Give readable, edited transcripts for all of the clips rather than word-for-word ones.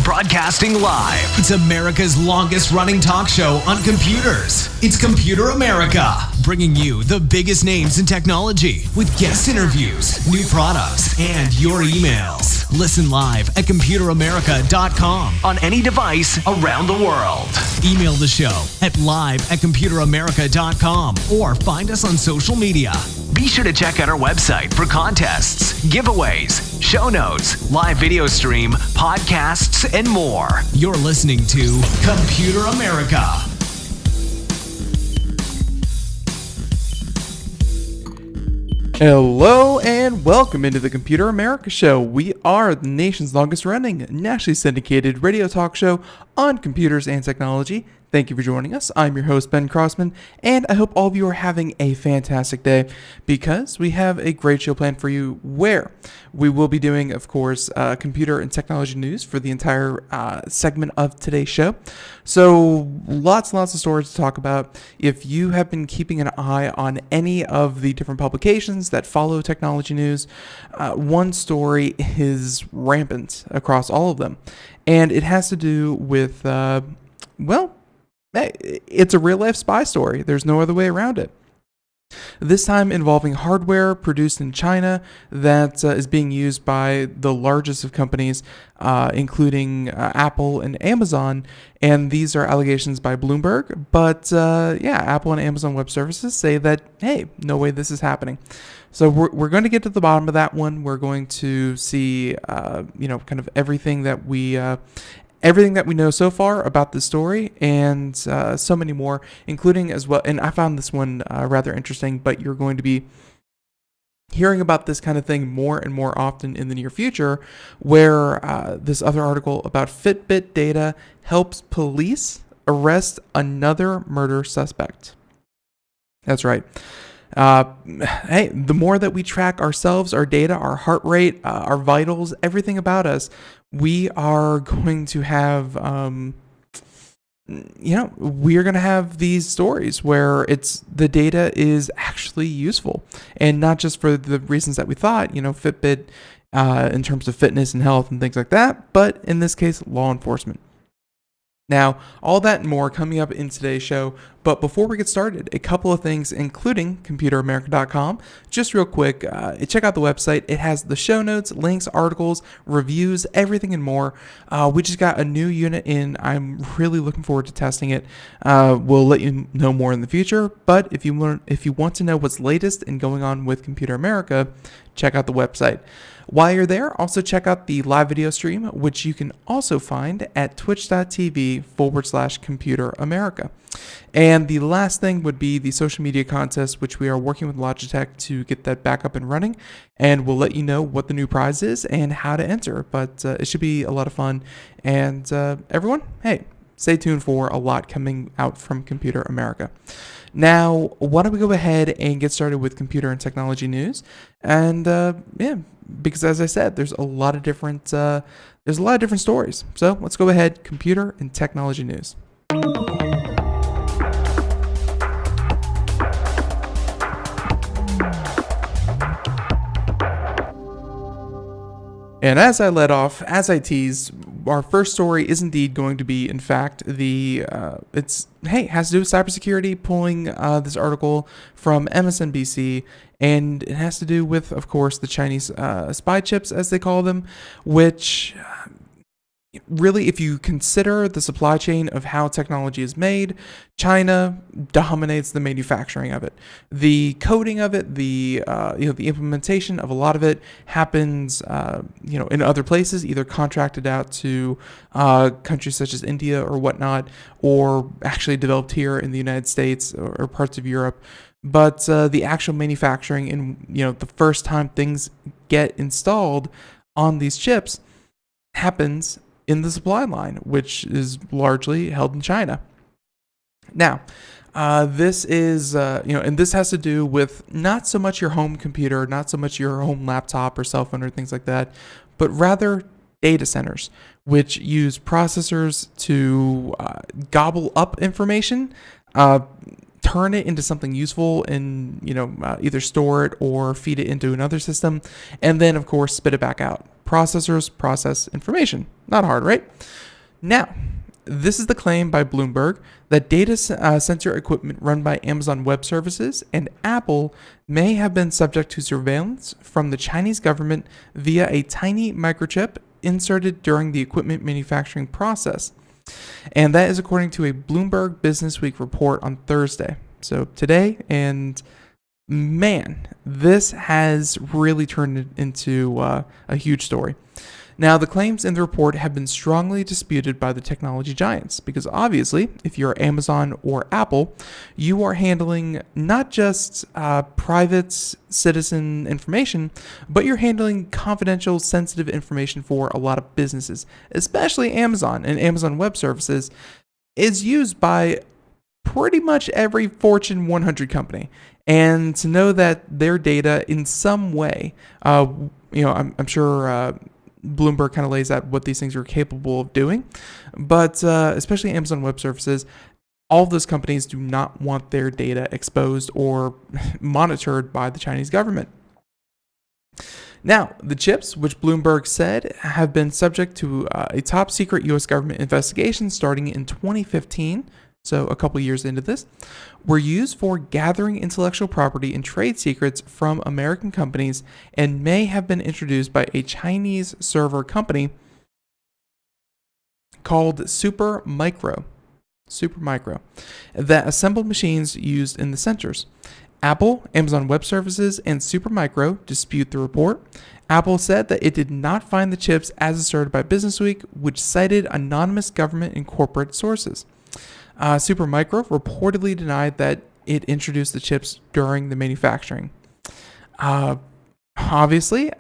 Broadcasting live. It's America's longest running talk show on computers. It's Computer America, bringing you the biggest names in technology with guest interviews, new products, and your emails. Listen live at computeramerica.com on any device around the world. Email the show at live@computeramerica.com or find us on social media. Be sure to check out our website for contests, giveaways, show notes, live video stream, podcasts, and more. You're listening to Computer America. Hello and welcome into the Computer America Show. We are the nation's longest running, nationally syndicated radio talk show on computers and technology. Thank you for joining us. I'm your host, Ben Crossman, and I hope all of you are having a fantastic day because we have a great show planned for you where we will be doing, of course, computer and technology news for the entire segment of today's show. So lots and lots of stories to talk about. If you have been keeping an eye on any of the different publications that follow technology news, one story is rampant across all of them, and it has to do with, it's a real-life spy story. There's no other way around it. This time involving hardware produced in China that is being used by the largest of companies, including Apple and Amazon. And these are allegations by Bloomberg. But Apple and Amazon Web Services say that, hey, no way this is happening. So we're going to get to the bottom of that one. We're going to see, kind of everything that we know so far about the story, and so many more, including as well. And I found this one rather interesting, but you're going to be hearing about this kind of thing more and more often in the near future, where this other article about Fitbit data helps police arrest another murder suspect. That's right. Hey, the more that we track ourselves, our data, our heart rate, our vitals, everything about us, we are going to have, we are going to have these stories where the data is actually useful, and not just for the reasons that we thought, Fitbit, in terms of fitness and health and things like that, but in this case, law enforcement. Now, all that and more coming up in today's show, but before we get started, a couple of things, including computeramerica.com. Just real quick, check out the website. It has the show notes, links, articles, reviews, everything and more. We just got a new unit in. I'm really looking forward to testing it. We'll let you know more in the future, but if you want to know what's latest and going on with Computer America, check out the website. While you're there, also check out the live video stream, which you can also find at twitch.tv/Computer America. And the last thing would be the social media contest, which we are working with Logitech to get that back up and running. And we'll let you know what the new prize is and how to enter. But it should be a lot of fun. And everyone, hey, stay tuned for a lot coming out from Computer America. Now, why don't we go ahead and get started with computer and technology news? And because as I said, there's a lot of different stories. So let's go ahead, computer and technology news. And as I led off, as I teased, our first story is indeed going to be, in fact, has to do with cybersecurity, pulling this article from MSNBC, and it has to do with, of course, the Chinese spy chips, as they call them, which, really, if you consider the supply chain of how technology is made, China dominates the manufacturing of it. The coding of it, the implementation of a lot of it happens, in other places, either contracted out to countries such as India or whatnot, or actually developed here in the United States or parts of Europe. But the actual manufacturing and the first time things get installed on these chips happens in the supply line, which is largely held in China. Now, this is, and this has to do with not so much your home computer, not so much your home laptop or cell phone or things like that, but rather data centers, which use processors to gobble up information, turn it into something useful, and either store it or feed it into another system, and then of course spit it back out. Processors process information. Not hard, right? Now, this is the claim by Bloomberg that data center equipment run by Amazon Web Services and Apple may have been subject to surveillance from the Chinese government via a tiny microchip inserted during the equipment manufacturing process. And that is according to a Bloomberg Businessweek report on Thursday. So today, and man, this has really turned it into a huge story. Now, the claims in the report have been strongly disputed by the technology giants because obviously, if you're Amazon or Apple, you are handling not just private citizen information, but you're handling confidential, sensitive information for a lot of businesses, especially Amazon. And Amazon Web Services is used by pretty much every Fortune 100 company. And to know that their data in some way, I'm sure Bloomberg kind of lays out what these things are capable of doing, but especially Amazon Web Services, all of those companies do not want their data exposed or monitored by the Chinese government. Now, the chips, which Bloomberg said have been subject to a top secret U.S. government investigation starting in 2015, so a couple years into this, were used for gathering intellectual property and trade secrets from American companies and may have been introduced by a Chinese server company called Supermicro, that assembled machines used in the centers. Apple, Amazon Web Services, and Supermicro dispute the report. Apple said that it did not find the chips as asserted by Businessweek, which cited anonymous government and corporate sources. Supermicro reportedly denied that it introduced the chips during the manufacturing. Obviously,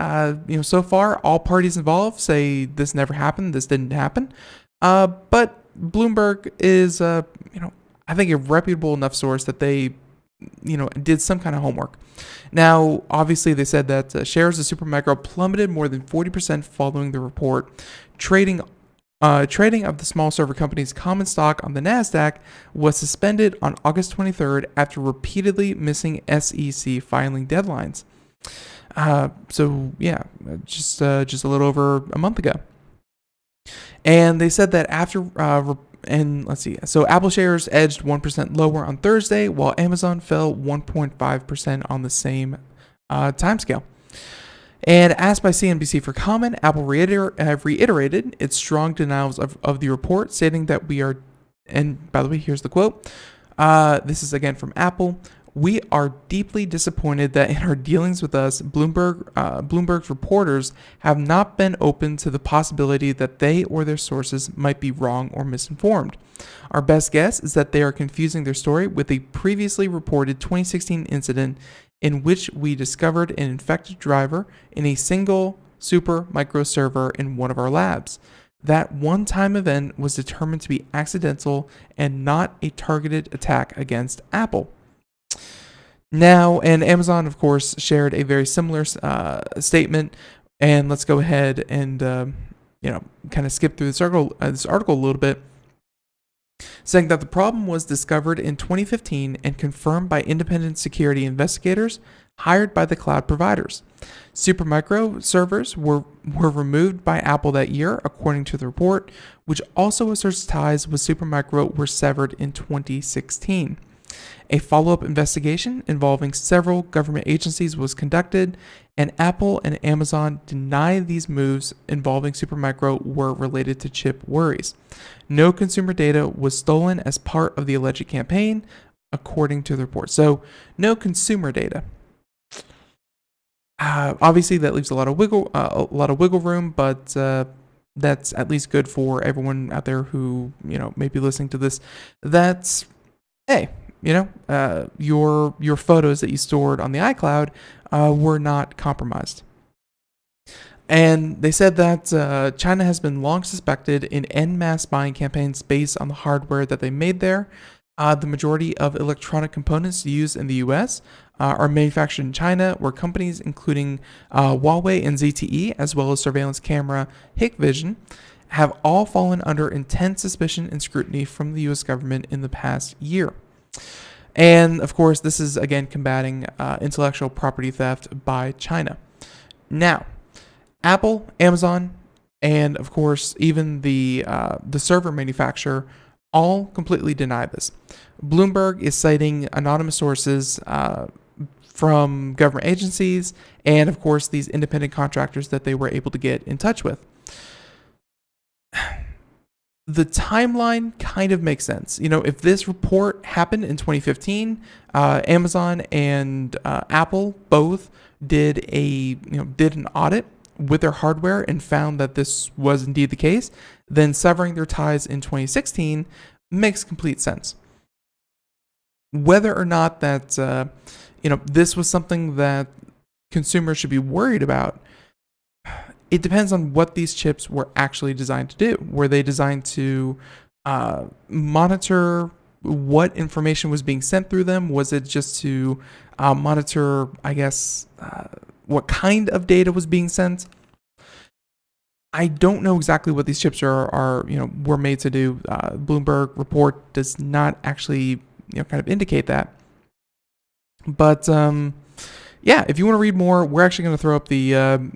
so far all parties involved say this never happened, this didn't happen. But Bloomberg is, I think a reputable enough source that they, did some kind of homework. Now, obviously, they said that shares of Supermicro plummeted more than 40% following the report. Trading of the small server company's common stock on the NASDAQ was suspended on August 23rd after repeatedly missing SEC filing deadlines. Just a little over a month ago. And they said that after, so Apple shares edged 1% lower on Thursday, while Amazon fell 1.5% on the same timescale. And asked by CNBC for comment, Apple reiterated its strong denials of the report, stating that we are, and by the way, here's the quote. This is again from Apple. We are deeply disappointed that in our dealings with us, Bloomberg's reporters have not been open to the possibility that they or their sources might be wrong or misinformed. Our best guess is that they are confusing their story with a previously reported 2016 incident in which we discovered an infected driver in a single Supermicro server in one of our labs. That one-time event was determined to be accidental and not a targeted attack against Apple. Now, and Amazon, of course, shared a very similar statement. And let's go ahead and, kind of skip through this article a little bit, saying that the problem was discovered in 2015 and confirmed by independent security investigators hired by the cloud providers. Supermicro servers were removed by Apple that year, according to the report, which also asserts ties with Supermicro were severed in 2016. A follow-up investigation involving several government agencies was conducted, and Apple and Amazon denied these moves involving Supermicro were related to chip worries. No consumer data was stolen as part of the alleged campaign, according to the report. So, no consumer data. Obviously, that leaves a lot of wiggle room, but that's at least good for everyone out there who may be listening to this. That's hey, your photos that you stored on the iCloud were not compromised. And they said that China has been long suspected in en masse buying campaigns based on the hardware that they made there. The majority of electronic components used in the U.S. Are manufactured in China, where companies including Huawei and ZTE, as well as surveillance camera Hikvision, have all fallen under intense suspicion and scrutiny from the U.S. government in the past year. And of course, this is again combating intellectual property theft by China. Now, Apple, Amazon, and of course even the server manufacturer all completely deny this. Bloomberg is citing anonymous sources from government agencies and of course these independent contractors that they were able to get in touch with. The timeline kind of makes sense. If this report happened in 2015, Amazon and Apple both did an audit with their hardware and found that this was indeed the case, then severing their ties in 2016 makes complete sense. Whether or not that this was something that consumers should be worried about, it depends on what these chips were actually designed to do. Were they designed to monitor what information was being sent through them? Was it just to monitor, I guess, what kind of data was being sent? I don't know exactly what these chips were made to do. Bloomberg report does not actually kind of indicate that. But if you want to read more, we're actually going to throw up the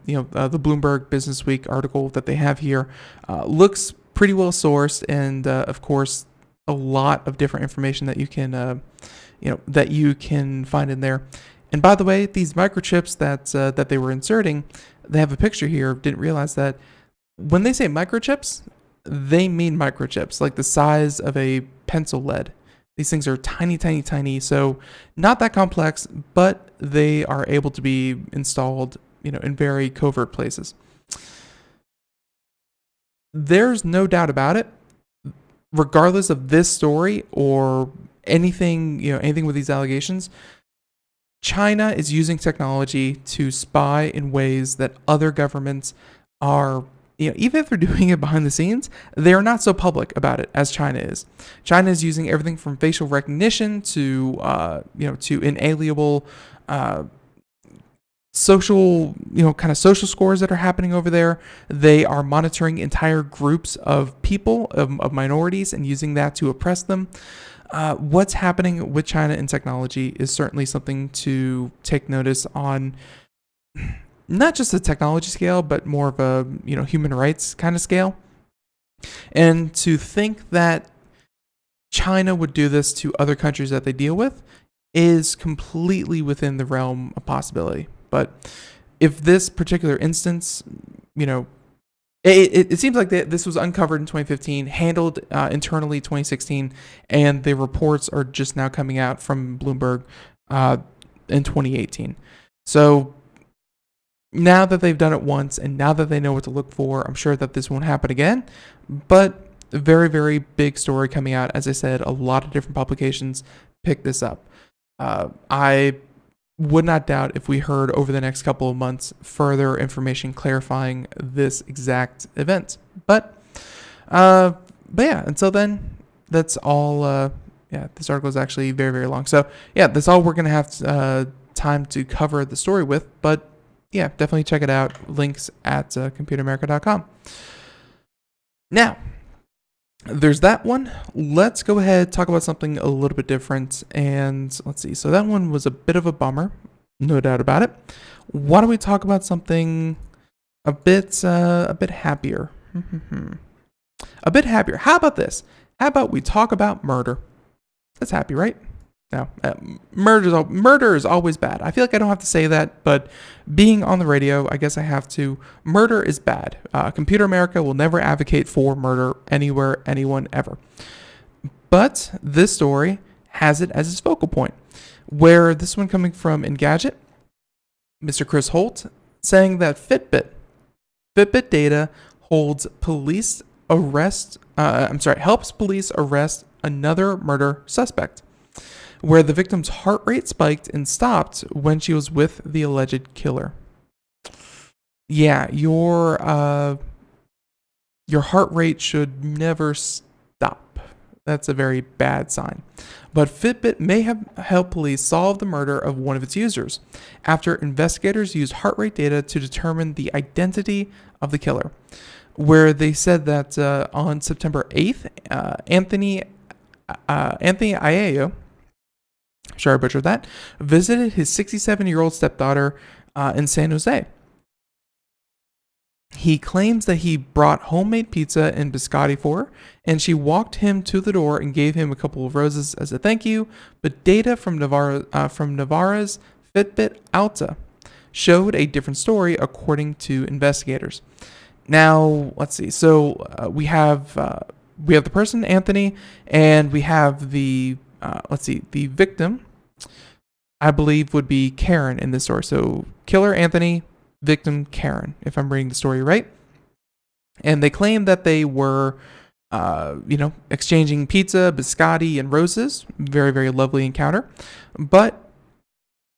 Bloomberg Business Week article that they have here. Looks pretty well sourced, and of course, a lot of different information that you can find in there. And by the way, these microchips that they were inserting, they have a picture here. Didn't realize that when they say microchips, they mean microchips, like the size of a pencil lead. These things are tiny, tiny, tiny. So not that complex, but they are able to be installed, in very covert places. There's no doubt about it. Regardless of this story or anything with these allegations, China is using technology to spy in ways that other governments are, even if they're doing it behind the scenes, they're not so public about it as China is. China is using everything from facial recognition to inalienable social scores that are happening over there. They are monitoring entire groups of people, of minorities, and using that to oppress them. What's happening with China in technology is certainly something to take notice on, not just a technology scale, but more of a human rights kind of scale. And to think that China would do this to other countries that they deal with is completely within the realm of possibility. But if this particular instance, it seems like this was uncovered in 2015, handled internally 2016, and the reports are just now coming out from Bloomberg in 2018. So now that they've done it once and now that they know what to look for, I'm sure that this won't happen again. But a very, very big story coming out. As I said, a lot of different publications picked this up. I would not doubt if we heard over the next couple of months further information clarifying this exact event. But yeah, until then, that's all. This article is actually very, very long. So yeah, that's all we're going to have time to cover the story with. But yeah, definitely check it out. Links at computeramerica.com. Now, there's that one. Let's go ahead, talk about something a little bit different. And let's see. So that one was a bit of a bummer, no doubt about it. Why don't we talk about something a bit happier? A bit happier. How about this? How about we talk about murder? That's happy, right? Now, murder is always bad. I feel like I don't have to say that, but being on the radio, I guess I have to. Murder is bad. Computer America will never advocate for murder anywhere, anyone, ever. But this story has it as its focal point, where this one coming from Engadget, Mr. Chris Holt, saying that Fitbit data holds police arrest. Helps police arrest another murder suspect, where the victim's heart rate spiked and stopped when she was with the alleged killer. Yeah, your heart rate should never stop. That's a very bad sign. But Fitbit may have helped police solve the murder of one of its users, after investigators used heart rate data to determine the identity of the killer, where they said that on September 8th, Anthony Iao, sure I butchered that, visited his 67-year-old stepdaughter in San Jose. He claims that he brought homemade pizza and biscotti for her, and she walked him to the door and gave him a couple of roses as a thank you. But data from Navarra's Fitbit Alta showed a different story, according to investigators. Now, let's see. So we have the person, Anthony, and we have the victim, I believe, would be Karen in this story. So killer Anthony, victim Karen, if I'm reading the story right. And they claim that they were, exchanging pizza, biscotti, and roses. Very, very lovely encounter. But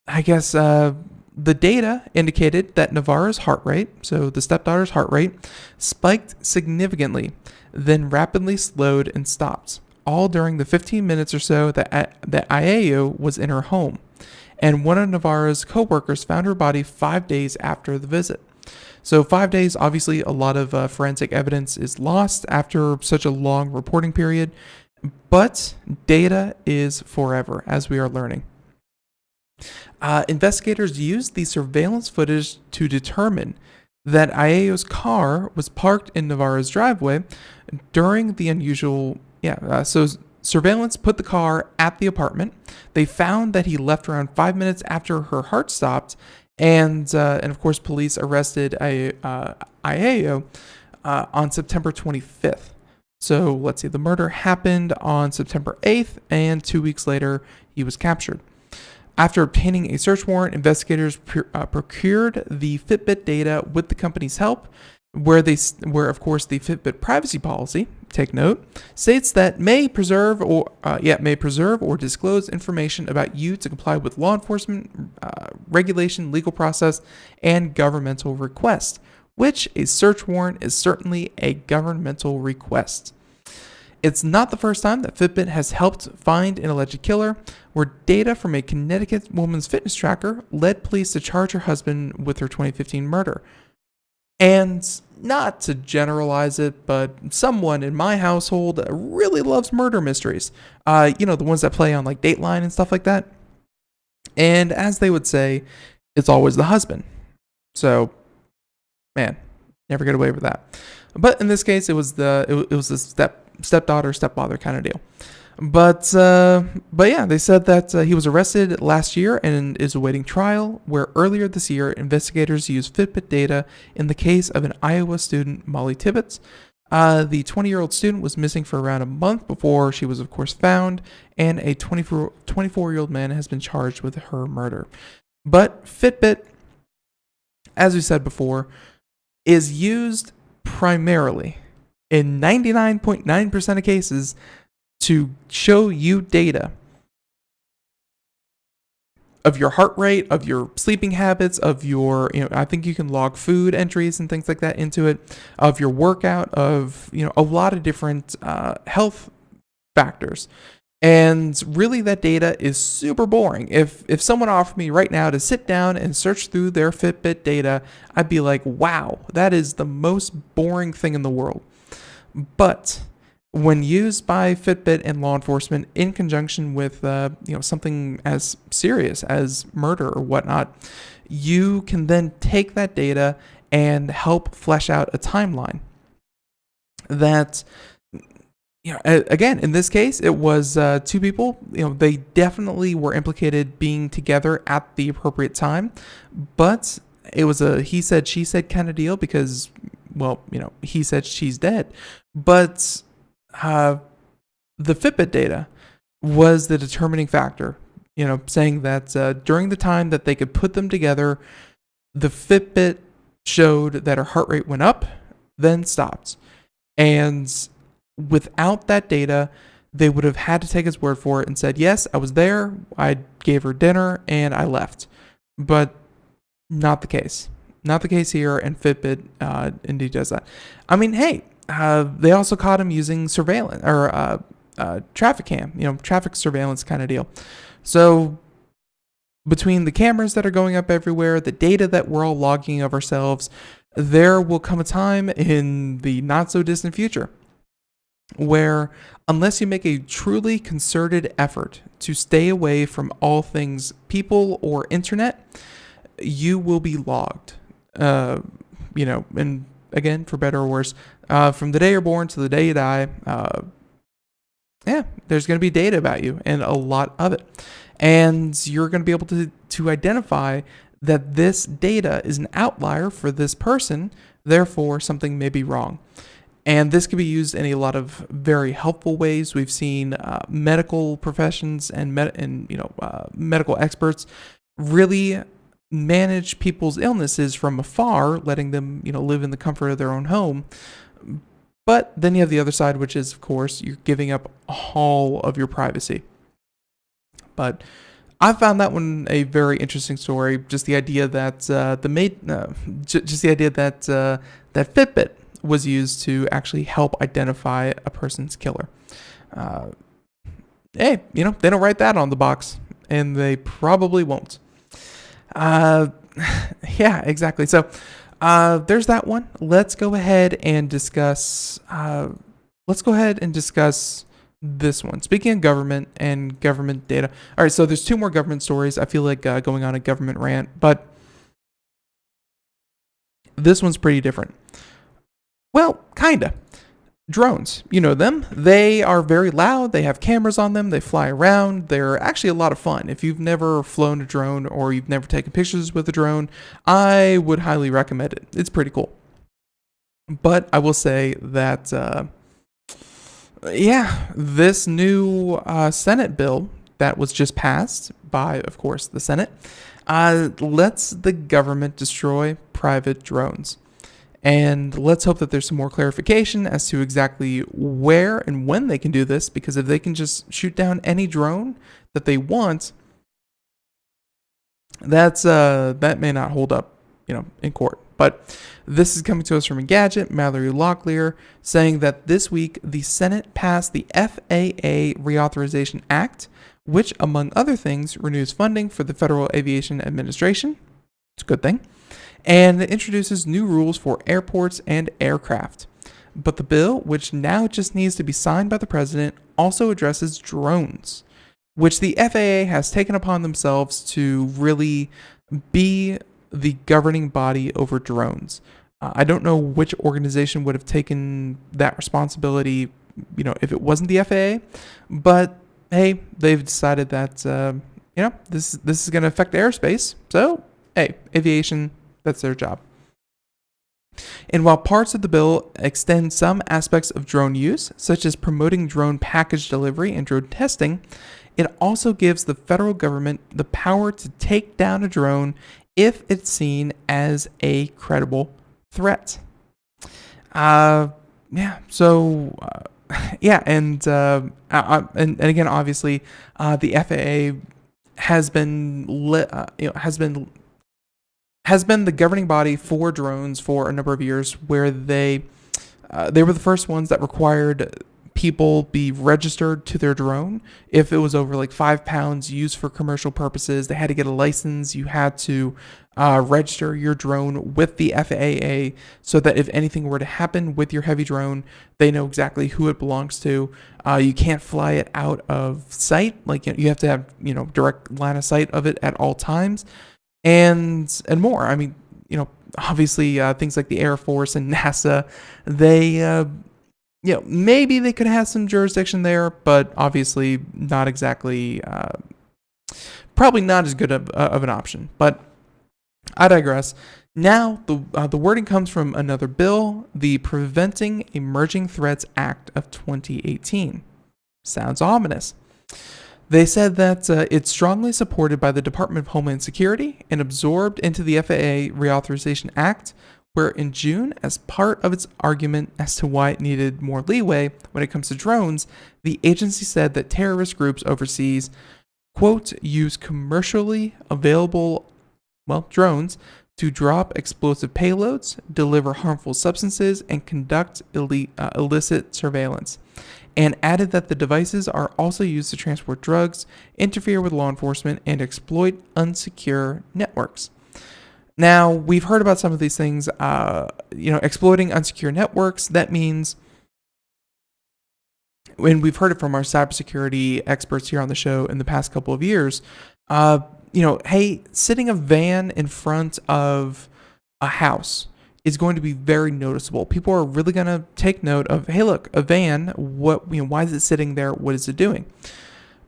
I guess the data indicated that Navarra's heart rate, so the stepdaughter's heart rate, spiked significantly, then rapidly slowed and stopped, all during the 15 minutes or so that Iao was in her home. And one of Navarra's co-workers found her body 5 days after the visit. So 5 days, obviously a lot of forensic evidence is lost after such a long reporting period, but data is forever, as we are learning. Investigators used the surveillance footage to determine that Iao's car was parked in Navarra's driveway during the unusual, so surveillance put the car at the apartment. They found that he left around 5 minutes after her heart stopped, and of course, police arrested Iao on September 25th. So let's see, the murder happened on September 8th, and 2 weeks later, he was captured. After obtaining a search warrant, investigators procured the Fitbit data with the company's help, where of course the Fitbit privacy policy, take note, states that may preserve or disclose information about you to comply with law enforcement regulation, legal process, and governmental request, which a search warrant is certainly a governmental request. It's not the first time that Fitbit has helped find an alleged killer, where data from a Connecticut woman's fitness tracker led police to charge her husband with her 2015 murder. And not to generalize it, but someone in my household really loves murder mysteries. The ones that play on like Dateline and stuff like that. And as they would say, it's always the husband. So, man, never get away with that. But in this case, it was the stepdaughter, stepfather kind of deal. But yeah, they said that he was arrested last year and is awaiting trial, where earlier this year, investigators used Fitbit data in the case of an Iowa student, Molly Tibbetts. The 20-year-old student was missing for around a month before she was, of course, found, and a 24-year-old man has been charged with her murder. But Fitbit, as we said before, is used primarily in 99.9% of cases to show you data of your heart rate, of your sleeping habits, of your, I think you can log food entries and things like that into it, of your workout, of, a lot of different health factors. And really that data is super boring. If someone offered me right now to sit down and search through their Fitbit data, I'd be like, wow, that is the most boring thing in the world. But when used by Fitbit and law enforcement in conjunction with something as serious as murder or whatnot, you can then take that data and help flesh out a timeline that Again, in this case, it was two people. They definitely were implicated being together at the appropriate time, but it was a he said, she said kind of deal because, well, he said she's dead. But the Fitbit data was the determining factor, saying that during the time that they could put them together, the Fitbit showed that her heart rate went up, then stopped. And without that data, they would have had to take his word for it and said, yes, I was there, I gave her dinner, and I left. But not the case. Not the case here, and Fitbit indeed does that. I mean, hey, they also caught him using surveillance, or traffic cam, traffic surveillance kind of deal. So between the cameras that are going up everywhere, the data that we're all logging of ourselves, there will come a time in the not so distant future where, unless you make a truly concerted effort to stay away from all things people or internet, you will be logged. And again, for better or worse, from the day you're born to the day you die, there's going to be data about you, and a lot of it. And you're going to be able to identify that this data is an outlier for this person, therefore something may be wrong. And this can be used in a lot of very helpful ways. We've seen medical professions and medical experts really manage people's illnesses from afar, letting them live in the comfort of their own home. But then you have the other side, which is, of course, you're giving up all of your privacy. But I found that one a very interesting story. Just the idea that that Fitbit was used to actually help identify a person's killer. Hey, they don't write that on the box, and they probably won't. Yeah, exactly. So there's that one. Let's go ahead and discuss. This one. Speaking of government and government data. All right, so there's two more government stories. I feel like going on a government rant, but this one's pretty different. Well, kinda. Drones, you know them. They are very loud. They have cameras on them. They fly around. They're actually a lot of fun. If you've never flown a drone or you've never taken pictures with a drone, I would highly recommend it. It's pretty cool. But I will say that, this new Senate bill that was just passed by, of course, the Senate, lets the government destroy private drones. And let's hope that there's some more clarification as to exactly where and when they can do this, because if they can just shoot down any drone that they want, that may not hold up, in court. But this is coming to us from Engadget, Mallory Locklear, saying that this week the Senate passed the FAA Reauthorization Act, which, among other things, renews funding for the Federal Aviation Administration. It's a good thing. And it introduces new rules for airports and aircraft. But the bill, which now just needs to be signed by the president, also addresses drones, which the FAA has taken upon themselves to really be the governing body over drones. I don't know which organization would have taken that responsibility, if it wasn't the FAA, but hey, they've decided that, this is going to affect aerospace. So, hey, aviation, that's their job. And while parts of the bill extend some aspects of drone use, such as promoting drone package delivery and drone testing, it also gives the federal government the power to take down a drone if it's seen as a credible threat. And again, obviously, the FAA has been the governing body for drones for a number of years, where they were the first ones that required people be registered to their drone. If it was over like 5 pounds used for commercial purposes, they had to get a license. You had to register your drone with the FAA so that if anything were to happen with your heavy drone, they know exactly who it belongs to. You can't fly it out of sight. Like, you have to have, direct line of sight of it at all times. And more. I mean, obviously things like the Air Force and NASA, they maybe they could have some jurisdiction there, but obviously not exactly, probably not as good of an option. But I digress. Now, the wording comes from another bill, the Preventing Emerging Threats Act of 2018. Sounds ominous. They said that it's strongly supported by the Department of Homeland Security and absorbed into the FAA Reauthorization Act, where in June, as part of its argument as to why it needed more leeway when it comes to drones, the agency said that terrorist groups overseas, quote, use commercially available, drones to drop explosive payloads, deliver harmful substances, and conduct illicit surveillance, and added that the devices are also used to transport drugs, interfere with law enforcement, and exploit unsecure networks. Now, we've heard about some of these things, exploiting unsecure networks. That means, when we've heard it from our cybersecurity experts here on the show in the past couple of years, hey, sitting a van in front of a house is going to be very noticeable. People are really going to take note of, hey, look, a van, why is it sitting there? What is it doing?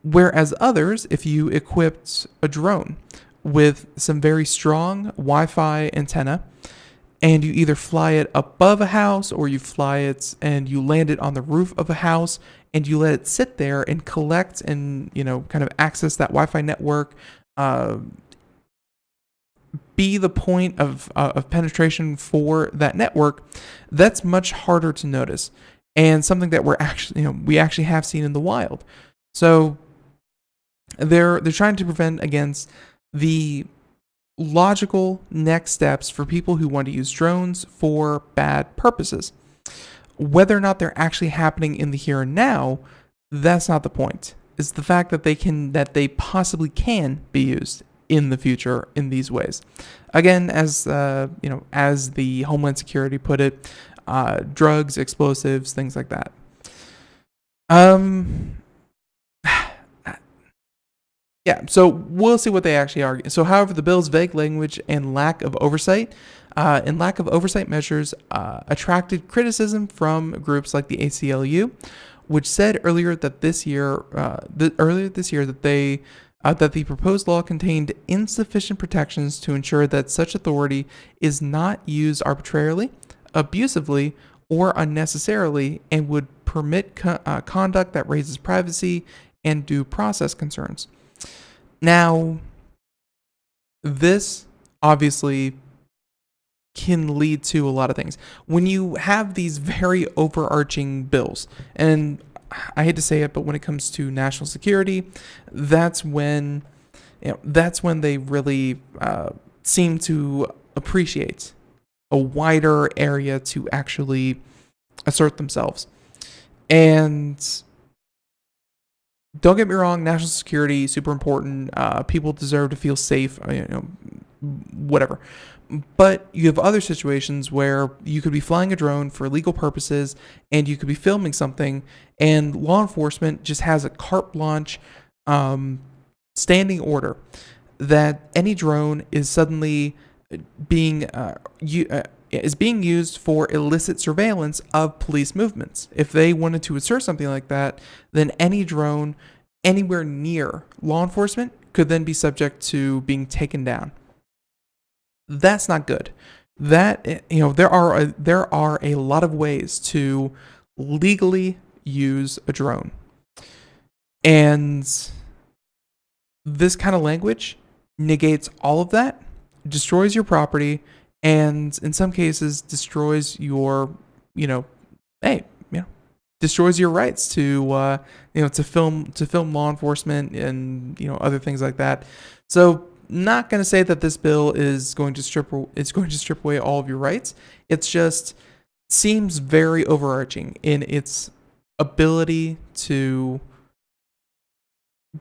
Whereas others, if you equipped a drone with some very strong Wi-Fi antenna, and you either fly it above a house or you fly it and you land it on the roof of a house and you let it sit there and collect and, kind of access that Wi-Fi network, be the point of penetration for that network, that's much harder to notice and something that we actually have seen in the wild. So they're trying to prevent against the logical next steps for people who want to use drones for bad purposes. Whether or not they're actually happening in the here and now, that's not the point. It's the fact that they possibly can be used in the future in these ways. Again, as as the Homeland Security put it, drugs, explosives, things like that. Yeah, so we'll see what they actually argue. So, however, the bill's vague language and lack of oversight measures attracted criticism from groups like the ACLU, which said earlier this year that the proposed law contained insufficient protections to ensure that such authority is not used arbitrarily, abusively, or unnecessarily, and would permit conduct that raises privacy and due process concerns. Now, this obviously can lead to a lot of things. When you have these very overarching bills, and I hate to say it, but when it comes to national security, that's when they really seem to appreciate a wider area to actually assert themselves. And don't get me wrong, national security, super important. People deserve to feel safe, whatever. But you have other situations where you could be flying a drone for legal purposes and you could be filming something and law enforcement just has a carte blanche standing order that any drone is suddenly being used for illicit surveillance of police movements. If they wanted to assert something like that, then any drone anywhere near law enforcement could then be subject to being taken down. That's not good. There are a lot of ways to legally use a drone. And this kind of language negates all of that, destroys your property, and in some cases destroys your, destroys your rights to, to film law enforcement and, other things like that. So, not going to say that this bill is going to strip away all of your rights. It's just seems very overarching in its ability to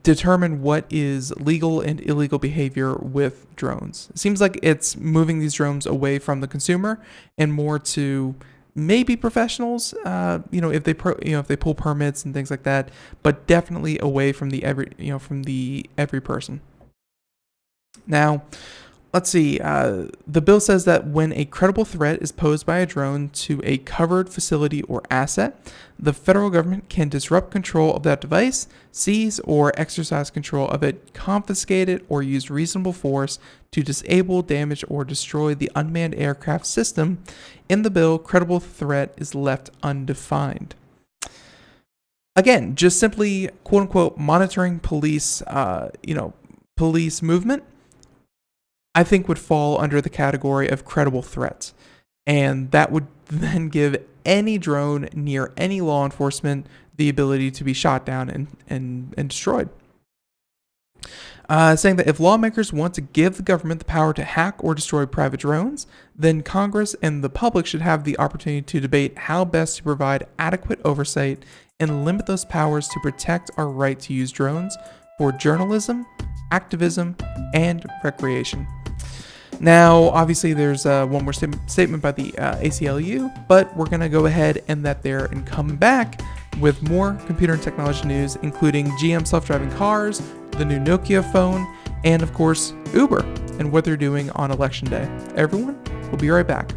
determine what is legal and illegal behavior with drones. It seems like it's moving these drones away from the consumer and more to maybe professionals, if they pull permits and things like that, but definitely away from the every person. Now, let's see. The bill says that when a credible threat is posed by a drone to a covered facility or asset, the federal government can disrupt control of that device, seize or exercise control of it, confiscate it, or use reasonable force to disable, damage, or destroy the unmanned aircraft system. In the bill, credible threat is left undefined. Again, just simply, quote unquote, monitoring police, police movement, I think would fall under the category of credible threats. And that would then give any drone near any law enforcement the ability to be shot down and destroyed. Saying that if lawmakers want to give the government the power to hack or destroy private drones, then Congress and the public should have the opportunity to debate how best to provide adequate oversight and limit those powers to protect our right to use drones for journalism, activism, and recreation. Now, obviously, there's one more statement by the ACLU, but we're going to go ahead and that there and come back with more computer and technology news, including GM self-driving cars, the new Nokia phone, and of course, Uber and what they're doing on Election Day. Everyone, we'll be right back.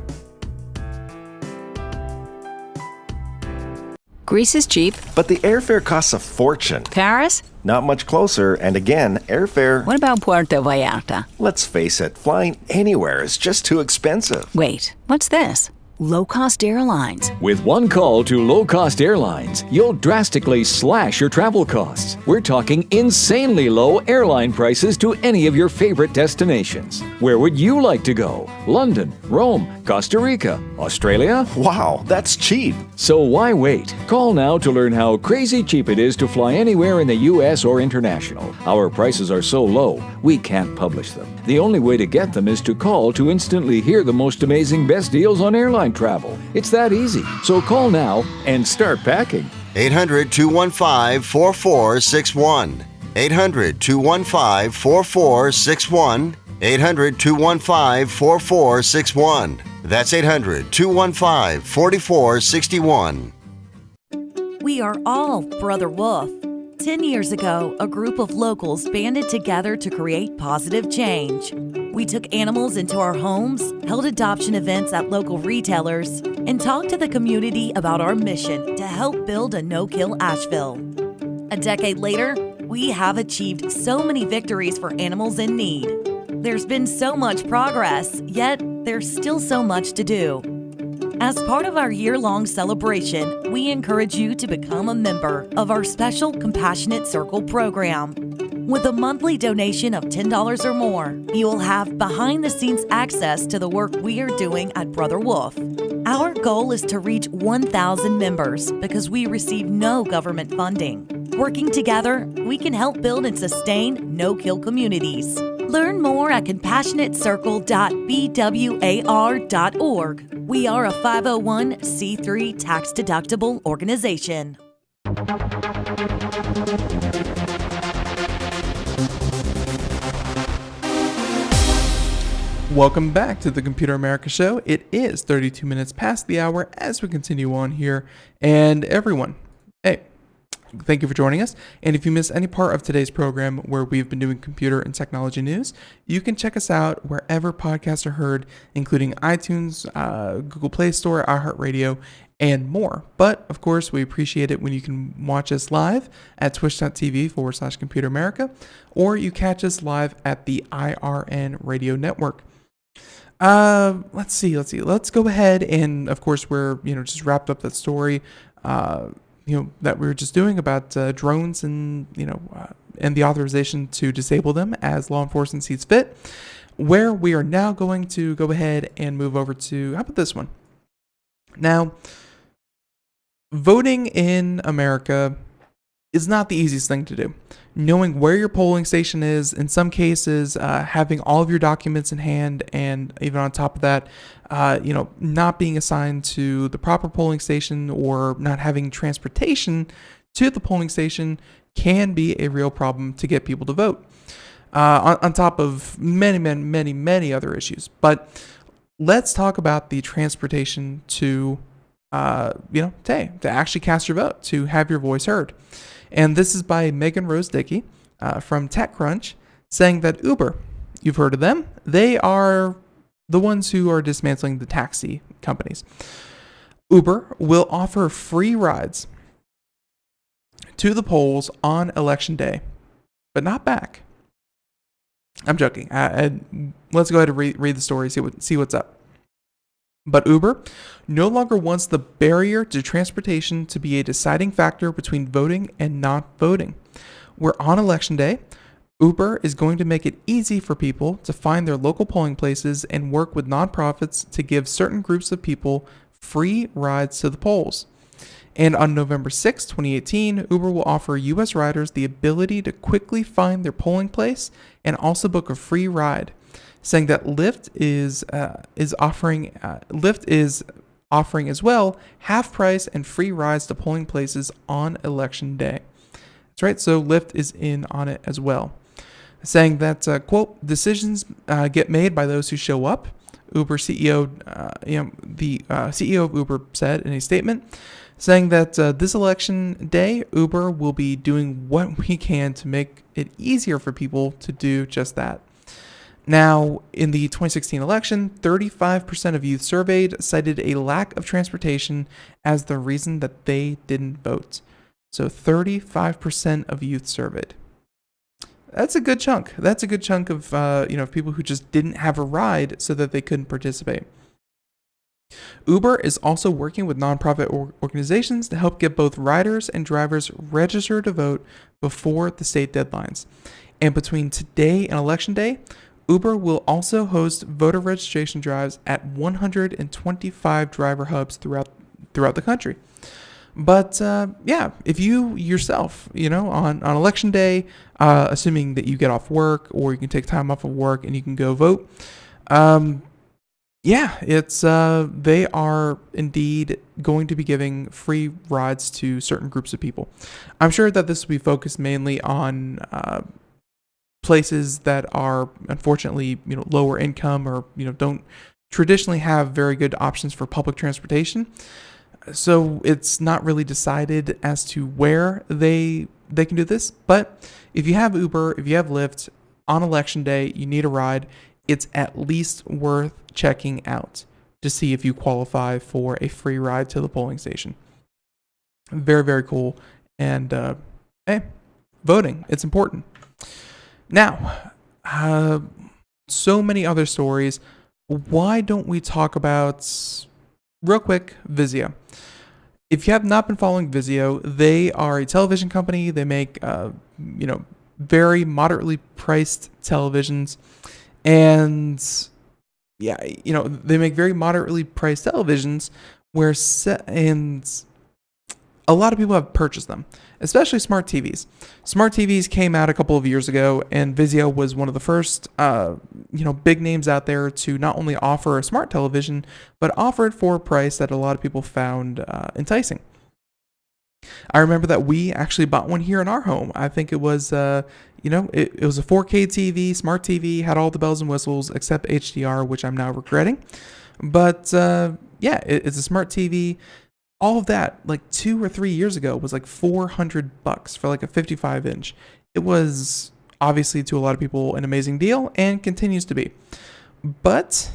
Greece is cheap. But the airfare costs a fortune. Paris? Not much closer, and again, airfare... What about Puerto Vallarta? Let's face it, flying anywhere is just too expensive. Wait, what's this? Low-cost airlines. With one call to low-cost airlines, you'll drastically slash your travel costs. We're talking insanely low airline prices to any of your favorite destinations. Where would you like to go? London, Rome, Costa Rica, Australia? Wow, that's cheap. So why wait? Call now to learn how crazy cheap it is to fly anywhere in the U.S. or international. Our prices are so low, we can't publish them. The only way to get them is to call to instantly hear the most amazing best deals on airline travel. It's that easy. So call now and start packing. 800-215-4461. 800-215-4461. 800-215-4461. That's 800-215-4461. We are all Brother Wolf. 10 years ago, a group of locals banded together to create positive change. We took animals into our homes, held adoption events at local retailers, and talked to the community about our mission to help build a no-kill Asheville. A decade later, we have achieved so many victories for animals in need. There's been so much progress, yet there's still so much to do. As part of our year-long celebration, we encourage you to become a member of our special Compassionate Circle program. With a monthly donation of $10 or more, you will have behind-the-scenes access to the work we are doing at Brother Wolf. Our goal is to reach 1,000 members because we receive no government funding. Working together, we can help build and sustain no-kill communities. Learn more at compassionatecircle.bwar.org. We are a 501c3 tax-deductible organization. Welcome back to the Computer America Show. It is 32 minutes past the hour as we continue on here. And everyone, hey, thank you for joining us. And if you missed any part of today's program where we've been doing computer and technology news, you can check us out wherever podcasts are heard, including iTunes, Google Play Store, iHeartRadio, and more. But of course, we appreciate it when you can watch us live at twitch.tv/Computer America, or you catch us live at the IRN Radio Network. Let's see. Let's go ahead and, of course, we're just wrapped up that story. That we were just doing about drones and and the authorization to disable them as law enforcement sees fit, where we are now going to go ahead and move over to, how about this one? Now, voting in America is not the easiest thing to do. Knowing where your polling station is, in some cases, having all of your documents in hand, and even on top of that, not being assigned to the proper polling station or not having transportation to the polling station can be a real problem to get people to vote. On top of many other issues. But let's talk about the transportation to actually cast your vote, to have your voice heard. And this is by Megan Rose Dickey from TechCrunch, saying that Uber, You've heard of them. They are the ones who are dismantling the taxi companies. Uber will offer free rides to the polls on election day, but not back. I'm joking. Let's go ahead and read the story, see what's up. But Uber no longer wants the barrier to transportation to be a deciding factor between voting and not voting. Where on election day, Uber is going to make it easy for people to find their local polling places and work with nonprofits to give certain groups of people free rides to the polls. And on November 6, 2018, Uber will offer U.S. riders the ability to quickly find their polling place and also book a free ride, saying that Lyft is offering as well half price and free rides to polling places on election day. That's right. So Lyft is in on it as well, saying that quote, decisions get made by those who show up. Uber CEO, the CEO of Uber said in a statement, saying that this election day, Uber will be doing what we can to make it easier for people to do just that. Now, in the 2016 election, 35% of youth surveyed cited a lack of transportation as the reason that they didn't vote. So 35% of youth surveyed. That's a good chunk. That's a good chunk of people who just didn't have a ride so that they couldn't participate. Uber is also working with nonprofit organizations to help get both riders and drivers registered to vote before the state deadlines. And between today and election day, Uber will also host voter registration drives at 125 driver hubs throughout the country. But if you yourself, on election day, assuming that you get off work or you can take time off of work and you can go vote, they are indeed going to be giving free rides to certain groups of people. I'm sure that this will be focused mainly on places that are unfortunately, lower income or, don't traditionally have very good options for public transportation. So it's not really decided as to where they can do this. But if you have Uber, if you have Lyft, on election day, you need a ride, it's at least worth checking out to see if you qualify for a free ride to the polling station. Very, very cool. And voting, it's important. Now, so many other stories. Why don't we talk about, real quick, Vizio? If you have not been following Vizio, they are a television company. They make, very moderately priced televisions. And, they make very moderately priced televisions and a lot of people have purchased them, especially smart TVs. Smart TVs came out a couple of years ago, and Vizio was one of the first, big names out there to not only offer a smart television, but offer it for a price that a lot of people found enticing. I remember that we actually bought one here in our home. I think it was, it was a 4K TV, smart TV, had all the bells and whistles except HDR, which I'm now regretting. But it's a smart TV. All of that, like 2 or 3 years ago, was like $400 for like a 55-inch. It was obviously to a lot of people an amazing deal and continues to be. But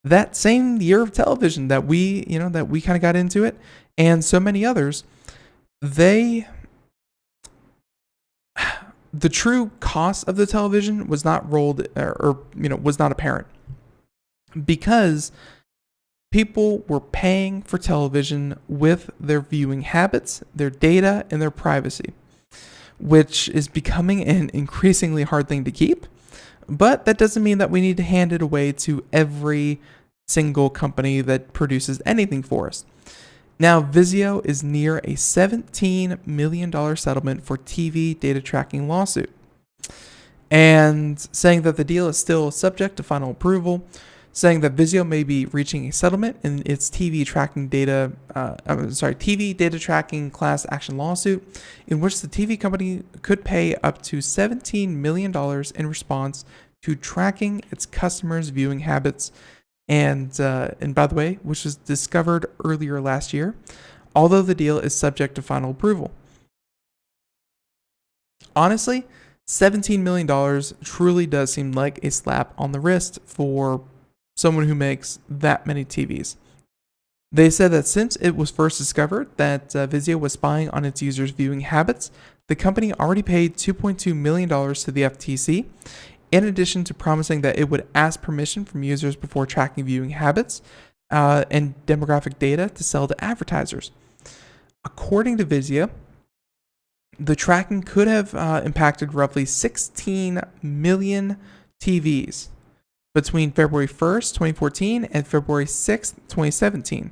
that same year of television that we kind of got into it, and so many others, the true cost of the television was not was not apparent, because people were paying for television with their viewing habits, their data, and their privacy, which is becoming an increasingly hard thing to keep. But that doesn't mean that we need to hand it away to every single company that produces anything for us. Now, Vizio is near a $17 million settlement for TV data tracking lawsuit, and saying that the deal is still subject to final approval, saying that Vizio may be reaching a settlement in its TV data tracking class action lawsuit, in which the TV company could pay up to $17 million in response to tracking its customers' viewing habits. And by the way, which was discovered earlier last year, although the deal is subject to final approval. Honestly, $17 million truly does seem like a slap on the wrist for someone who makes that many TVs. They said that since it was first discovered that Vizio was spying on its users' viewing habits, the company already paid $2.2 million to the FTC, in addition to promising that it would ask permission from users before tracking viewing habits and demographic data to sell to advertisers. According to Vizio, the tracking could have impacted roughly 16 million TVs between February 1st, 2014 and February 6th, 2017.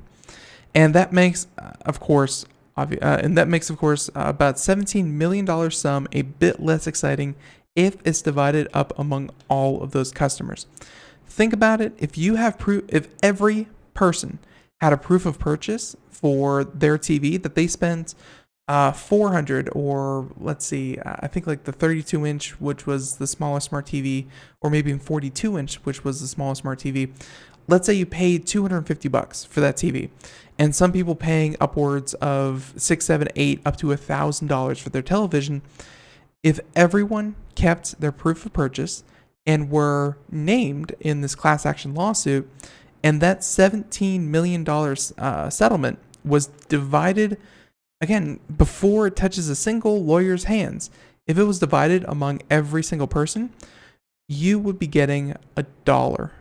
And that makes, of course, about $17 million sum a bit less exciting if it's divided up among all of those customers. Think about it. If you have if every person had a proof of purchase for their TV that they spent 400, or let's see, I think like the 32 inch, which was the smallest smart TV, or maybe 42 inch, which was the smallest smart TV. Let's say you paid $250 for that TV, and some people paying upwards of $600, $700, $800, up to $1,000 for their television. If everyone kept their proof of purchase and were named in this class action lawsuit, and that $17 million settlement was divided, again, before it touches a single lawyer's hands, if it was divided among every single person, you would be getting $1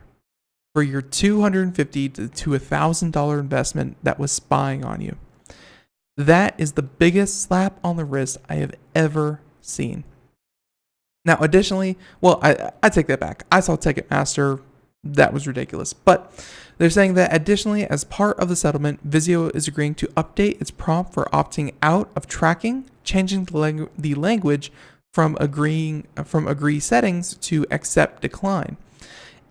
for your $250 to $1,000 investment that was spying on you. That is the biggest slap on the wrist I have ever seen. Now, additionally, well, I take that back. I saw Ticketmaster. That was ridiculous. But they're saying that additionally, as part of the settlement, Vizio is agreeing to update its prompt for opting out of tracking, changing the language from agree settings to accept decline.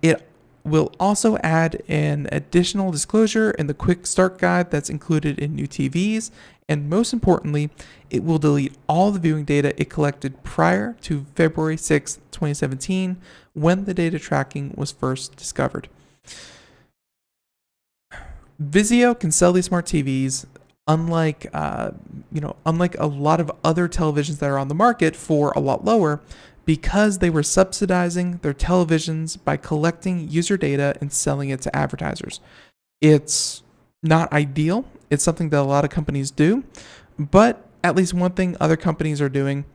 It will also add an additional disclosure in the quick start guide that's included in new TVs, and most importantly, it will delete all the viewing data it collected prior to February 6, 2017, when the data tracking was first discovered. Vizio can sell these smart TVs, unlike a lot of other televisions that are on the market, for a lot lower, because they were subsidizing their televisions by collecting user data and selling it to advertisers. It's not ideal. It's something that a lot of companies do, but at least one thing other companies are doing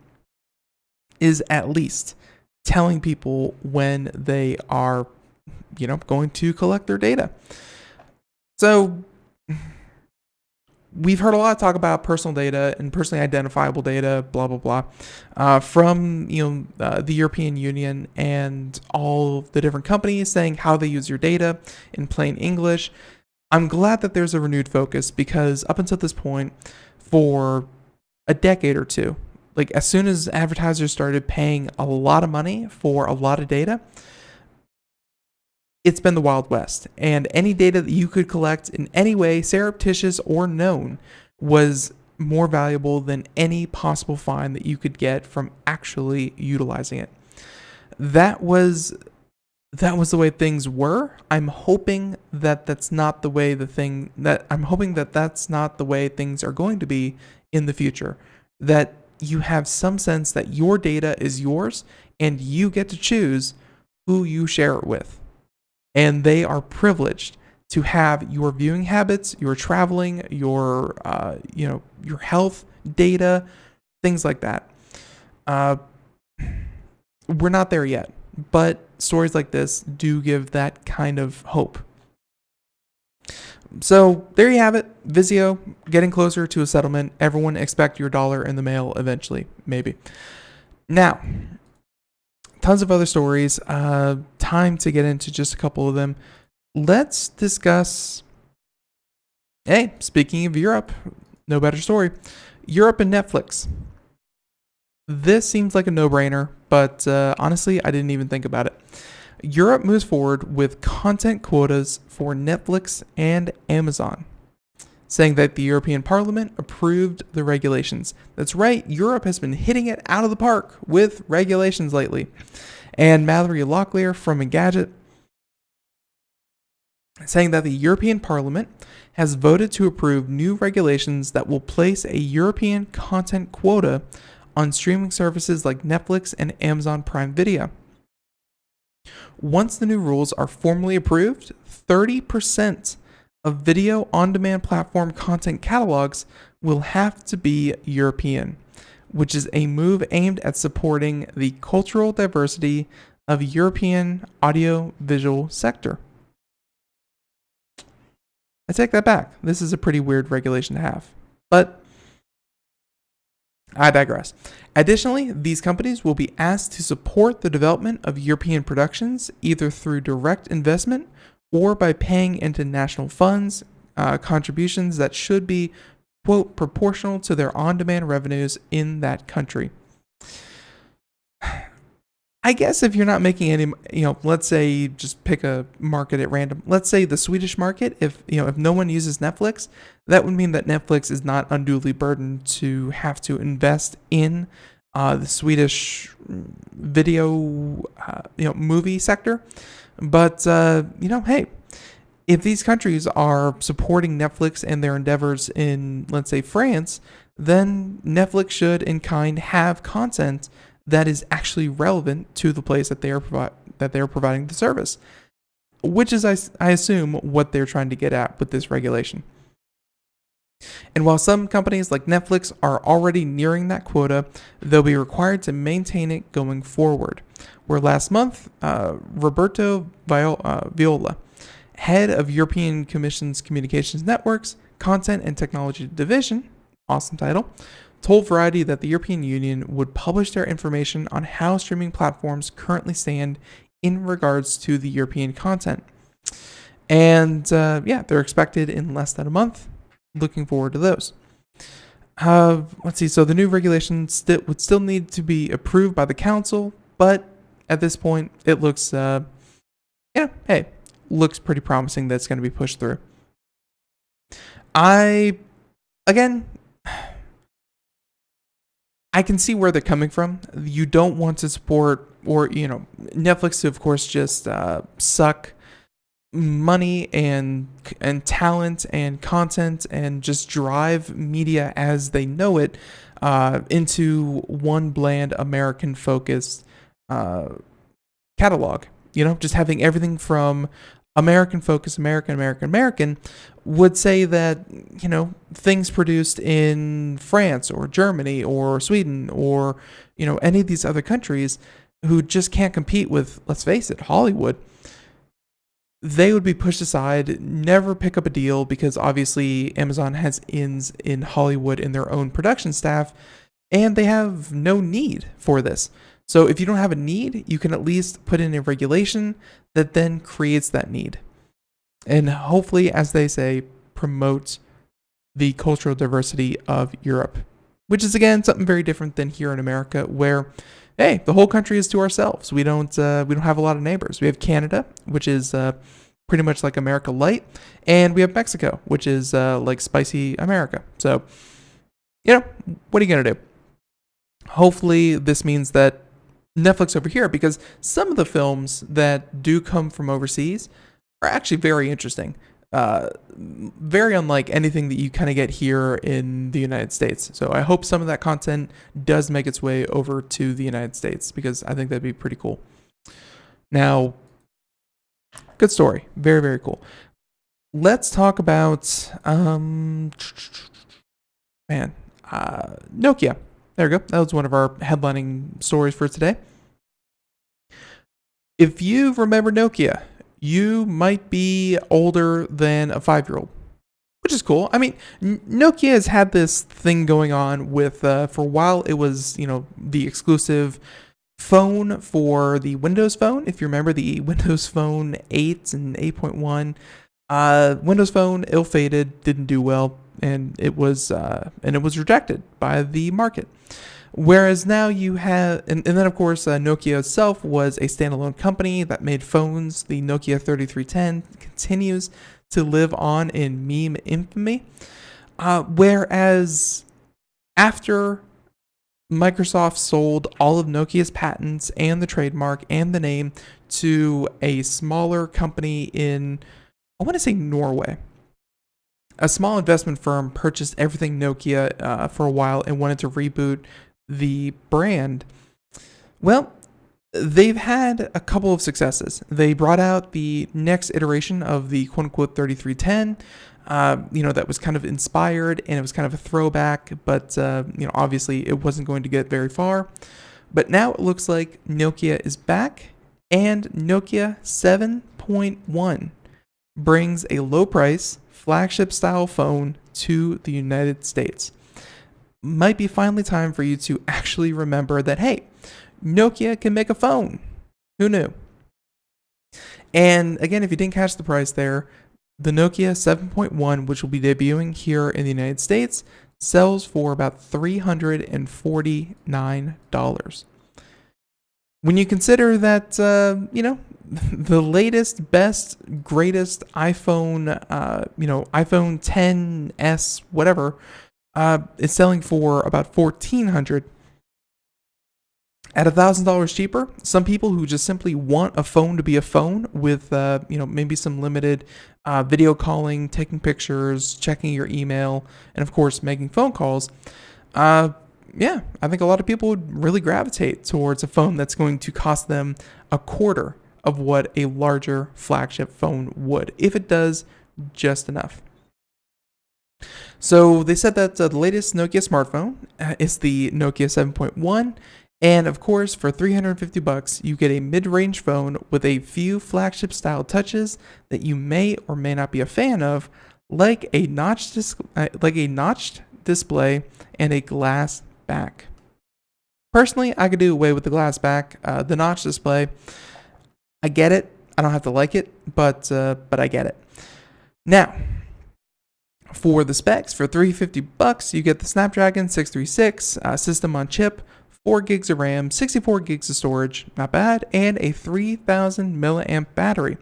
is at least telling people when they are, going to collect their data. So we've heard a lot of talk about personal data and personally identifiable data, blah, blah, blah, from the European Union and all the different companies saying how they use your data in plain English. I'm glad that there's a renewed focus, because up until this point, for a decade or two, like as soon as advertisers started paying a lot of money for a lot of data, it's been the Wild West, and any data that you could collect in any way, surreptitious or known, was more valuable than any possible fine that you could get from actually utilizing it. That was the way things were. I'm hoping that that's not the way that's not the way things are going to be in the future. That you have some sense that your data is yours and you get to choose who you share it with. And they are privileged to have your viewing habits, your traveling, your health data, things like that. We're not there yet, but stories like this do give that kind of hope. So there you have it. Vizio getting closer to a settlement. Everyone expect your dollar in the mail eventually, maybe. Now, tons of other stories. Time to get into just a couple of them. Let's discuss. Hey, speaking of Europe, no better story. Europe and Netflix. This seems like a no-brainer, but honestly, I didn't even think about it. Europe moves forward with content quotas for Netflix and Amazon, saying that the European Parliament approved the regulations. That's right, Europe has been hitting it out of the park with regulations lately. And Mallory Locklear from Engadget saying that the European Parliament has voted to approve new regulations that will place a European content quota on streaming services like Netflix and Amazon Prime Video. Once the new rules are formally approved, 30% of video on-demand platform content catalogs will have to be European, which is a move aimed at supporting the cultural diversity of European audio-visual sector. I take that back. This is a pretty weird regulation to have, but I digress. Additionally, these companies will be asked to support the development of European productions either through direct investment or by paying into national funds contributions that should be, quote, proportional to their on-demand revenues in that country. I guess if you're not making any, let's say just pick a market at random. Let's say the Swedish market. If no one uses Netflix, that would mean that Netflix is not unduly burdened to have to invest in the Swedish video, movie sector. But hey, if these countries are supporting Netflix and their endeavors in, let's say, France, then Netflix should, in kind, have content that is actually relevant to the place that they are providing the service, which is, I assume, what they're trying to get at with this regulation. And while some companies like Netflix are already nearing that quota, they'll be required to maintain it going forward. Where last month, Roberto Viola, head of European Commission's Communications Networks, Content and Technology Division, awesome title, told Variety that the European Union would publish their information on how streaming platforms currently stand in regards to the European content. And they're expected in less than a month. Looking forward to those. Let's see. So the new regulation would still need to be approved by the council, but at this point, it looks, looks pretty promising that it's going to be pushed through. I can see where they're coming from. You don't want to support, or Netflix to, of course, just suck money and talent and content and just drive media as they know it into one bland American-focused catalog. Just having everything from American focus, American would say that, things produced in France or Germany or Sweden or, any of these other countries who just can't compete with, let's face it, Hollywood, they would be pushed aside, never pick up a deal because obviously Amazon has ins in Hollywood in their own production staff and they have no need for this. So if you don't have a need, you can at least put in a regulation that then creates that need. And hopefully, as they say, promote the cultural diversity of Europe, which is, again, something very different than here in America where, hey, the whole country is to ourselves. We don't have a lot of neighbors. We have Canada, which is pretty much like America light, and we have Mexico, which is like spicy America. So, what are you going to do? Hopefully, this means that Netflix over here, because some of the films that do come from overseas are actually very interesting. Very unlike anything that you kind of get here in the United States. So I hope some of that content does make its way over to the United States because I think that'd be pretty cool. Now, good story. Very, very cool. Let's talk about, Nokia. There we go. That was one of our headlining stories for today. If you remember Nokia, you might be older than a 5-year-old, which is cool. I mean, Nokia has had this thing going on with, for a while, it was, the exclusive phone for the Windows Phone. If you remember the Windows Phone 8 and 8.1, Windows Phone ill-fated, didn't do well, and it was rejected by the market. Whereas now you have, and then of course Nokia itself was a standalone company that made phones. The Nokia 3310 continues to live on in meme infamy. Whereas after Microsoft sold all of Nokia's patents and the trademark and the name to a smaller company in, I want to say Norway. A small investment firm purchased everything Nokia for a while and wanted to reboot the brand, well, they've had a couple of successes. They brought out the next iteration of the quote-unquote 3310, that was kind of inspired and it was kind of a throwback, but, obviously it wasn't going to get very far. But now it looks like Nokia is back, and Nokia 7.1 brings a low-price, flagship-style phone to the United States. Might be finally time for you to actually remember that, hey, Nokia can make a phone. Who knew? And again, if you didn't catch the price there, the Nokia 7.1, which will be debuting here in the United States, sells for about $349. When you consider that, the latest, best, greatest iPhone, iPhone 10s, whatever, is selling for about $1,400. At $1,000 cheaper, some people who just simply want a phone to be a phone with, maybe some limited video calling, taking pictures, checking your email, and of course making phone calls. I think a lot of people would really gravitate towards a phone that's going to cost them a quarter of what a larger flagship phone would, if it does just enough. So they said that the latest Nokia smartphone is the Nokia 7.1. And of course, for $350, you get a mid-range phone with a few flagship-style touches that you may or may not be a fan of, like a notched display and a glass back. Personally, I could do away with the glass back. The notch display, I get it. I don't have to like it, but I get it. Now, for the specs, for $350, you get the Snapdragon 636 system on chip, 4 gigs of RAM, 64 gigs of storage, not bad, and a 3,000 milliamp battery.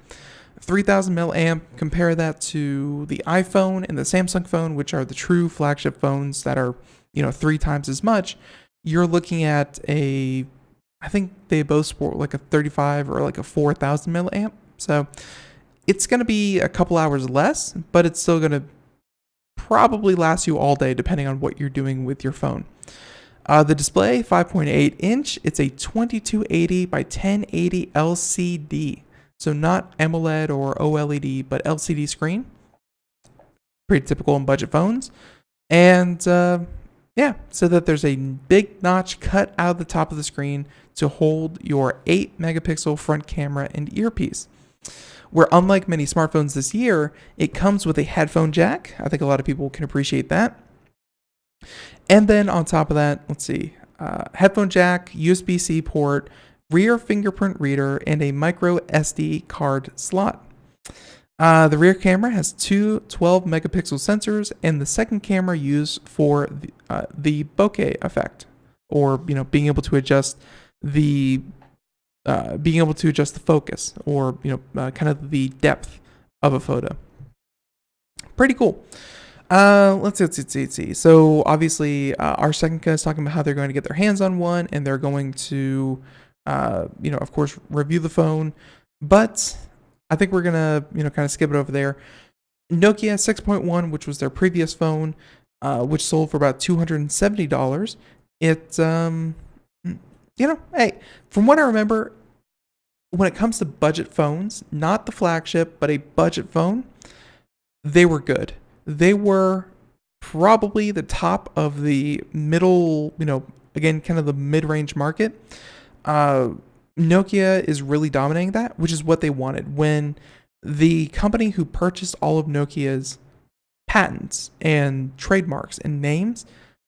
3,000 milliamp, compare that to the iPhone and the Samsung phone, which are the true flagship phones that are, 3 times as much. You're looking at I think they both sport like a 35 or like a 4,000 milliamp. So it's going to be a couple hours less, but it's still going to probably last you all day depending on what you're doing with your phone. The display, 5.8 inch. It's a 2280 by 1080 LCD. So not AMOLED or OLED, but LCD screen. Pretty typical in budget phones. And so that there's a big notch cut out of the top of the screen to hold your 8 megapixel front camera and earpiece. Where unlike many smartphones this year, it comes with a headphone jack. I think a lot of people can appreciate that. And then on top of that, let's see, headphone jack, USB-C port, rear fingerprint reader, and a micro SD card slot. The rear camera has two 12 megapixel sensors, and the second camera used for the bokeh effect, or being able to adjust the focus, or kind of the depth of a photo. Pretty cool. Let's see. So obviously, Arsenka is talking about how they're going to get their hands on one, and they're going to, of course, review the phone. But I think we're gonna, kind of skip it over there. Nokia 6.1, which was their previous phone, which sold for about $270. It, hey, from what I remember, when it comes to budget phones, not the flagship, but a budget phone, they were good. They were probably the top of the middle, again, kind of the mid-range market. Nokia is really dominating that, which is what they wanted. When the company who purchased all of Nokia's patents and trademarks and names,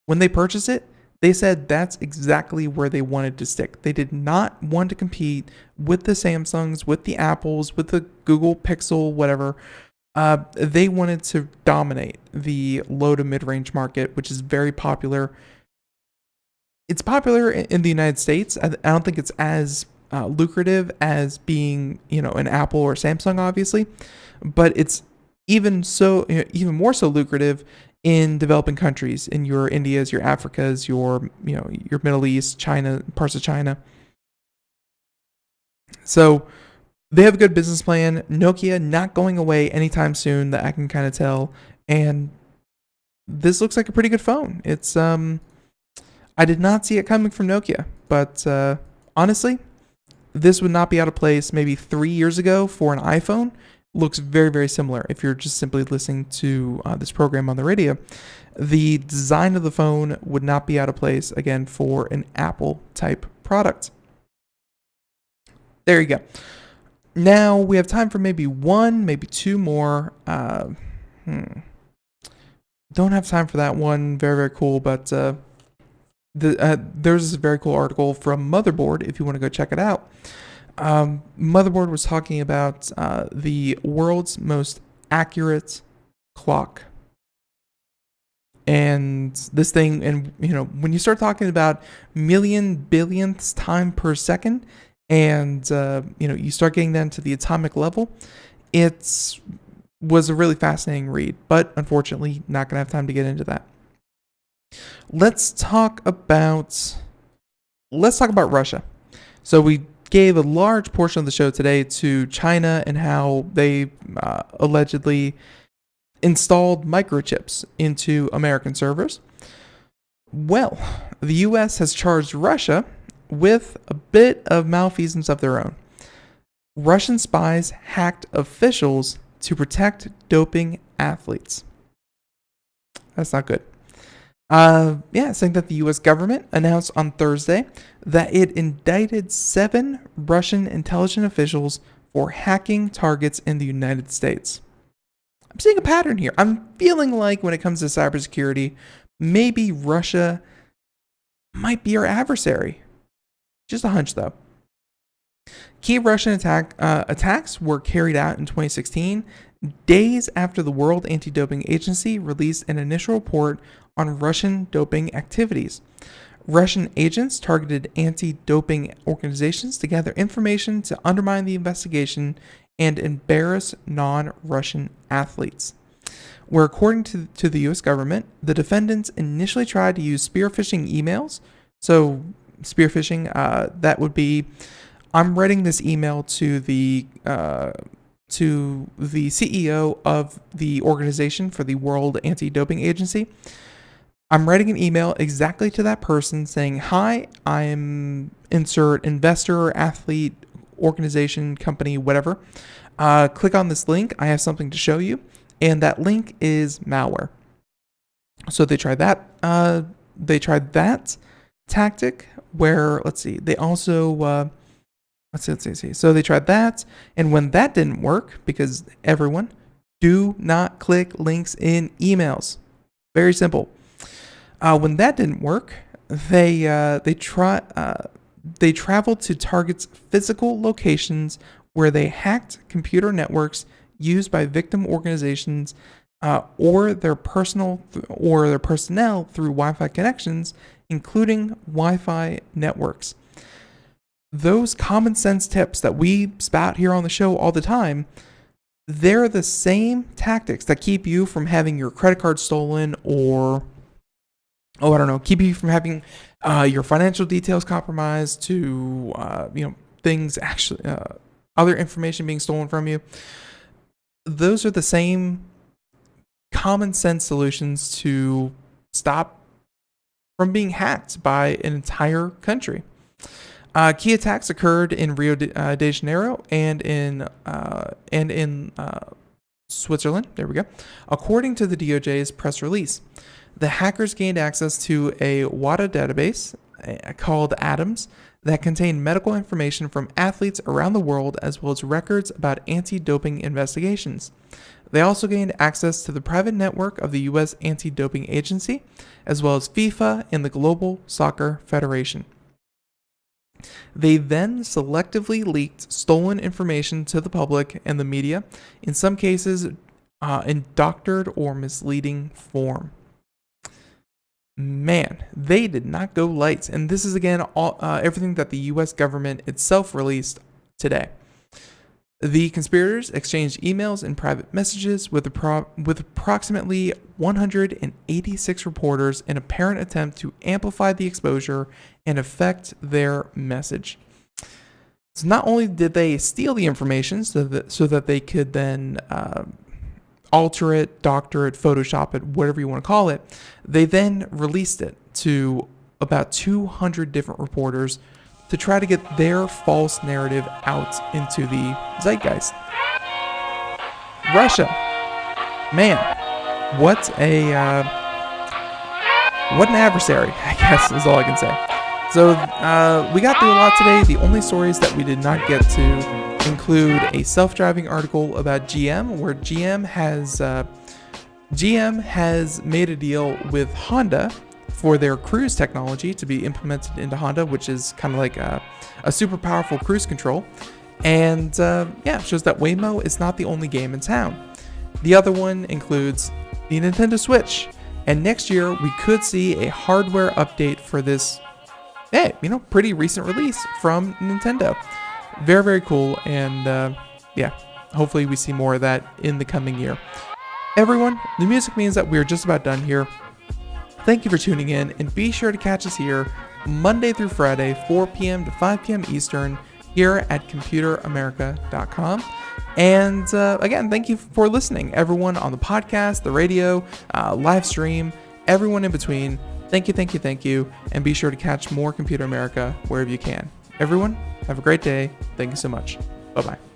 when they purchased it, they said that's exactly where they wanted to stick. They did not want to compete with the Samsungs, with the Apples, with the Google Pixel, whatever. They wanted to dominate the low to mid-range market, which is very popular. It's popular in the United States. I don't think it's as lucrative as being, an Apple or Samsung, obviously, but it's even more so lucrative in developing countries, in your Indias, your Africas, your Middle East, China, parts of China. So they have a good business plan. Nokia not going away anytime soon, that I can kind of tell. And this looks like a pretty good phone. It's I did not see it coming from Nokia, but honestly, this would not be out of place maybe 3 years ago for an iPhone. Looks very, very similar if you're just simply listening to this program on the radio. The design of the phone would not be out of place, again, for an Apple type product. There you go. Now we have time for maybe one, maybe two more. Don't have time for that one. Very, very cool. But there's this very cool article from Motherboard if you want to go check it out. Motherboard was talking about the world's most accurate clock. And this thing, and when you start talking about million billionths time per second, and you start getting down to the atomic level, it was a really fascinating read. But unfortunately, not gonna have time to get into that. Let's talk about Russia. So we gave a large portion of the show today to China and how they allegedly installed microchips into American servers. Well, the U.S. has charged Russia with a bit of malfeasance of their own. Russian spies hacked officials to protect doping athletes. That's not good. Saying that the U.S. government announced on Thursday that it indicted 7 Russian intelligence officials for hacking targets in the United States. I'm seeing a pattern here. I'm feeling like when it comes to cybersecurity, maybe Russia might be our adversary. Just a hunch, though. Key Russian attacks were carried out in 2016, days after the World Anti-Doping Agency released an initial report on Russian doping activities. Russian agents targeted anti-doping organizations to gather information to undermine the investigation and embarrass non-Russian athletes. Where, according to the U.S. government, the defendants initially tried to use spear phishing emails. So, spear phishing, that would be, I'm writing this email to the CEO of the organization for the World Anti-Doping Agency. I'm writing an email exactly to that person saying, "Hi, I'm insert investor, athlete, organization, company, whatever. Click on this link. I have something to show you." And that link is malware. So they tried that. They tried that tactic where, they also, let's see. So they tried that. And when that didn't work, because everyone, do not click links in emails. Very simple. When that didn't work, they traveled to targets' physical locations where they hacked computer networks used by victim organizations or their personnel through Wi-Fi connections, including Wi-Fi networks. Those common sense tips that we spout here on the show all the time, they're the same tactics that keep you from having your credit card stolen or keep you from having your financial details compromised, to things actually, other information being stolen from you. Those are the same common sense solutions to stop from being hacked by an entire country. Key attacks occurred in Rio de Janeiro and in Switzerland. There we go. According to the DOJ's press release, the hackers gained access to a WADA database called Atoms that contained medical information from athletes around the world, as well as records about anti-doping investigations. They also gained access to the private network of the U.S. Anti-Doping Agency, as well as FIFA and the Global Soccer Federation. They then selectively leaked stolen information to the public and the media, in some cases in doctored or misleading form. Man, they did not go light. And this is, again, everything that the U.S. government itself released today. The conspirators exchanged emails and private messages with approximately 186 reporters in an apparent attempt to amplify the exposure and affect their message. So not only did they steal the information so that they could then alter it, doctor it, Photoshop it, whatever you want to call it, they then released it to about 200 different reporters to try to get their false narrative out into the zeitgeist. Russia, man, what an adversary, I guess is all I can say. So we got through a lot today. The only stories that we did not get to include a self-driving article about GM, where GM has made a deal with Honda for their cruise technology to be implemented into Honda, which is kind of like a super powerful cruise control. And it shows that Waymo is not the only game in town. The other one includes the Nintendo Switch. And next year, we could see a hardware update for this, pretty recent release from Nintendo. Very, very cool. And hopefully we see more of that in the coming year. Everyone, the music means that we're just about done here. Thank you for tuning in, and be sure to catch us here Monday through Friday, 4 p.m. to 5 p.m. Eastern, here at computeramerica.com. And again, thank you for listening. Everyone on the podcast, the radio, live stream, everyone in between, thank you. And be sure to catch more Computer America wherever you can. Everyone, have a great day. Thank you so much. Bye-bye.